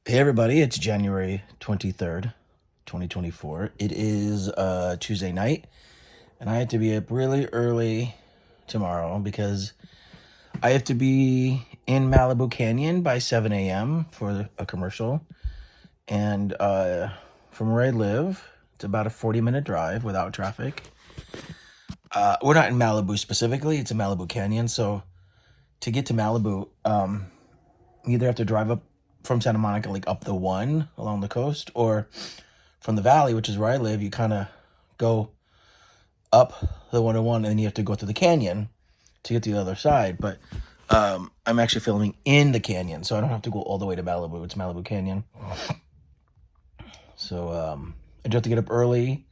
Hey everybody, it's January 23rd, 2024. It is Tuesday night, and I have to be up really early tomorrow because I have to be in Malibu Canyon by 7 a.m. for a commercial. And from where I live, it's about a 40-minute drive without traffic. We're not in Malibu specifically, it's in Malibu Canyon. So to get to Malibu, you either have to drive up from Santa Monica, like up the one along the coast, or from the valley, which is where I live, you kind of go up the 101 and then you have to go through the canyon to get to the other side. But I'm actually filming in the canyon, so I don't have to go all the way to Malibu. It's Malibu Canyon. So I do have to get up early.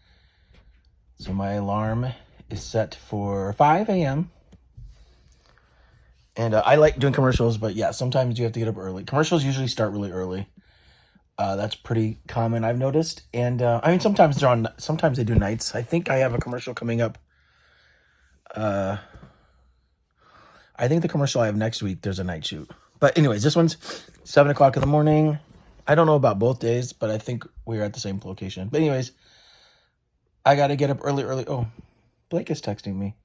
So my alarm is set for 5 a.m. And I like doing commercials, but yeah, sometimes you have to get up early. Commercials usually start really early. That's pretty common, I've noticed. And I mean, sometimes they do nights. I think I have a commercial coming up. Uh, I think the commercial I have next week, there's a night shoot. But anyways, this one's 7 o'clock in the morning. I don't know about both days, but I think we're at the same location. But anyways, I got to get up early. Oh, Blake is texting me.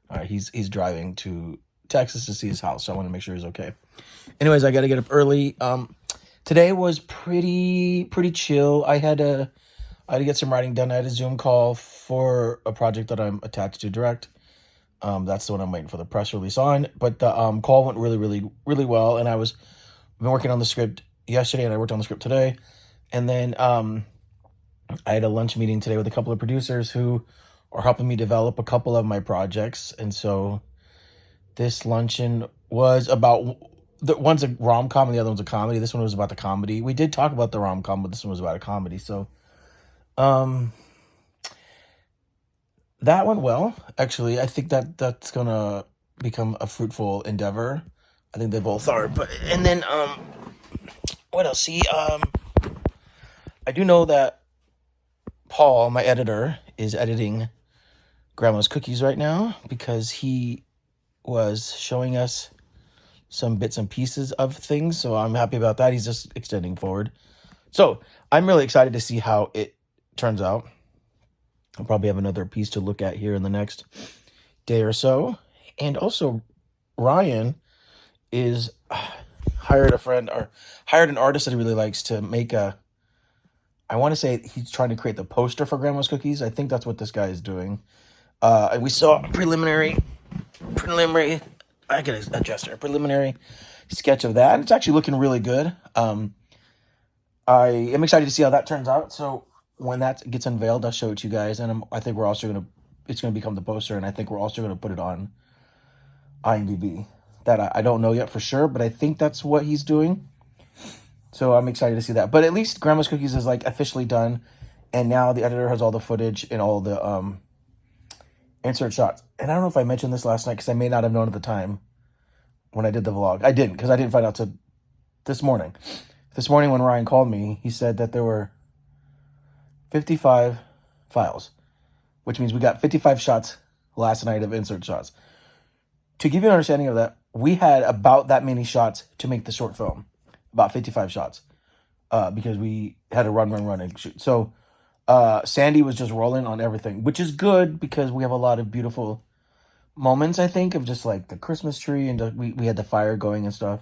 All right, he's driving to Texas to see his house, so I want to make sure he's okay. Anyways, I got to get up early. Today was pretty chill. I had to get some writing done. I had a Zoom call for a project that I'm attached to direct. That's the one I'm waiting for the press release on. But the call went really well, and I've been working on the script yesterday, and I worked on the script today. And then I had a lunch meeting today with a couple of producers who are helping me develop a couple of my projects. And so this luncheon was about, the one's a rom-com and the other one's a comedy. This one was about the comedy. We did talk about the rom-com, but this one was about a comedy. So um that went well. Actually, I think that's gonna become a fruitful endeavor. I think they both are. But and then what else? See, I do know that Paul, my editor, is editing Grandma's Cookies right now because he was showing us some bits and pieces of things. So I'm happy about that. He's just extending forward. So I'm really excited to see how it turns out. I'll probably have another piece to look at here in the next day or so. And also, Ryan is hired an artist that he really likes to make I want to say he's trying to create the poster for Grandma's Cookies. I think that's what this guy is doing. And we saw a preliminary, I gotta adjust her, preliminary sketch of that. And it's actually looking really good. I am excited to see how that turns out. So when that gets unveiled, I'll show it to you guys. And I think it's gonna become the poster. And I think we're also gonna put it on IMDb. That I don't know yet for sure, but I think that's what he's doing. So I'm excited to see that. But at least Grandma's Cookies is like officially done, and now the editor has all the footage and all the insert shots. And I don't know if I mentioned this last night because I may not have known at the time when I did the vlog. I didn't, because I didn't find out till this morning. This morning when Ryan called me, he said that there were 55 files, which means we got 55 shots last night of insert shots. To give you an understanding of that, we had about that many shots to make the short film, about 55 shots, because we had to run and shoot. So Sandy was just rolling on everything, which is good because we have a lot of beautiful moments, I think, of just like the Christmas tree, and we had the fire going and stuff.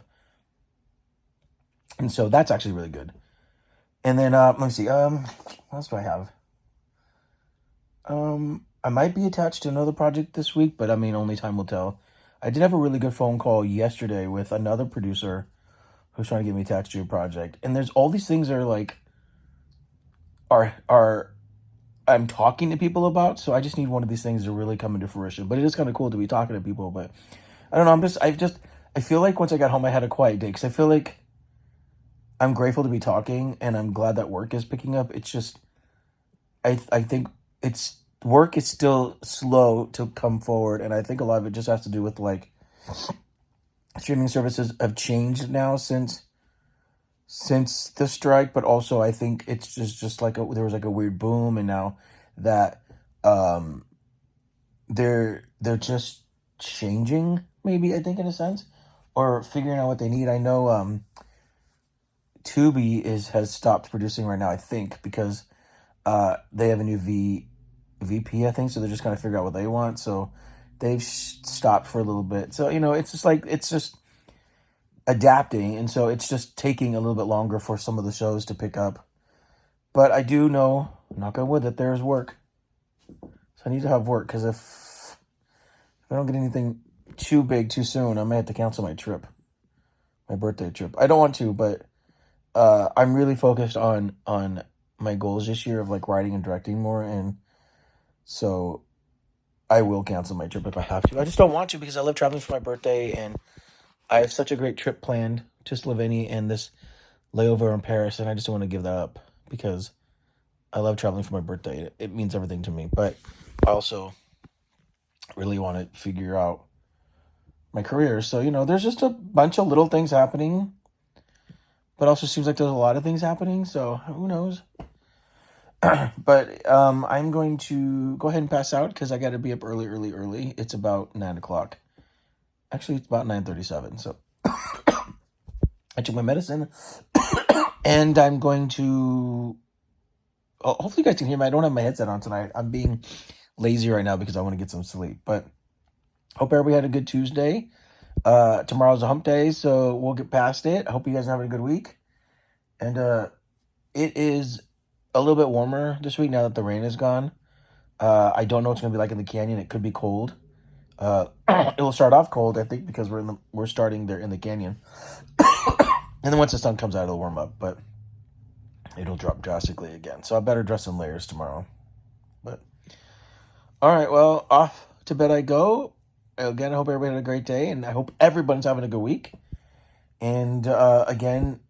And so that's actually really good. And then let me see. What else do I have? I might be attached to another project this week, but I mean, only time will tell. I did have a really good phone call yesterday with another producer who's trying to get me attached to a project. And there's all these things that are like are I'm talking to people about, so I just need one of these things to really come into fruition. But it is kind of cool to be talking to people. But I don't know. I feel like once I got home, I had a quiet day because I feel like I'm grateful to be talking, and I'm glad that work is picking up. It's just I think work is still slow to come forward, and I think a lot of it just has to do with like streaming services have changed now since the strike, but also I think it's just like there was like a weird boom, and now that they're just changing, maybe, I think, in a sense, or figuring out what they need. I know Tubi has stopped producing right now, I think, because they have a new VP, I think, so they're just kind of figure out what they want. So they've stopped for a little bit. So it's just like it's just adapting, and so it's just taking a little bit longer for some of the shows to pick up. But I do know, knock on wood, that there's work. So I need to have work because if I don't get anything too big too soon, I may have to cancel my trip, my birthday trip. I don't want to, but I'm really focused on my goals this year of like writing and directing more, and so I will cancel my trip if I have to. I just don't want to because I love traveling for my birthday, and I have such a great trip planned to Slovenia and this layover in Paris, and I just don't want to give that up because I love traveling for my birthday. It means everything to me, but I also really want to figure out my career. So, there's just a bunch of little things happening, but also seems like there's a lot of things happening. So who knows? But I'm going to go ahead and pass out because I got to be up early, early, early. It's about 9 o'clock. Actually, it's about 9:37. So I took my medicine and I'm going to, hopefully you guys can hear me. I don't have my headset on tonight. I'm being lazy right now because I want to get some sleep, but hope everybody had a good Tuesday. Tomorrow's a hump day, so we'll get past it. I hope you guys are having a good week. And it is a little bit warmer this week now that the rain is gone. I don't know what it's gonna be like in the canyon. It could be cold. It will start off cold, I think, because we're starting there in the canyon, and then once the sun comes out, it'll warm up, but it'll drop drastically again. So I better dress in layers tomorrow. But all right, well, off to bed I go. Again, I hope everybody had a great day, and I hope everybody's having a good week. And again,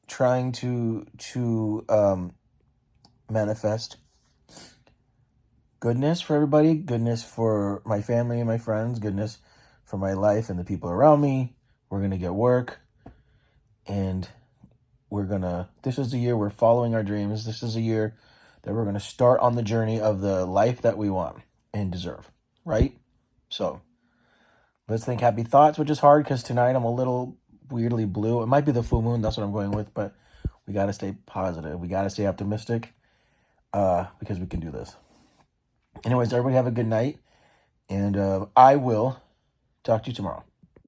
trying to manifest goodness for everybody, goodness for my family and my friends, goodness for my life and the people around me. We're going to get work, and this is the year we're following our dreams. This is a year that we're going to start on the journey of the life that we want and deserve, right? So let's think happy thoughts, which is hard because tonight I'm a little weirdly blue. It might be the full moon, that's what I'm going with, but we got to stay positive. We got to stay optimistic because we can do this. Anyways, everybody have a good night, and I will talk to you tomorrow.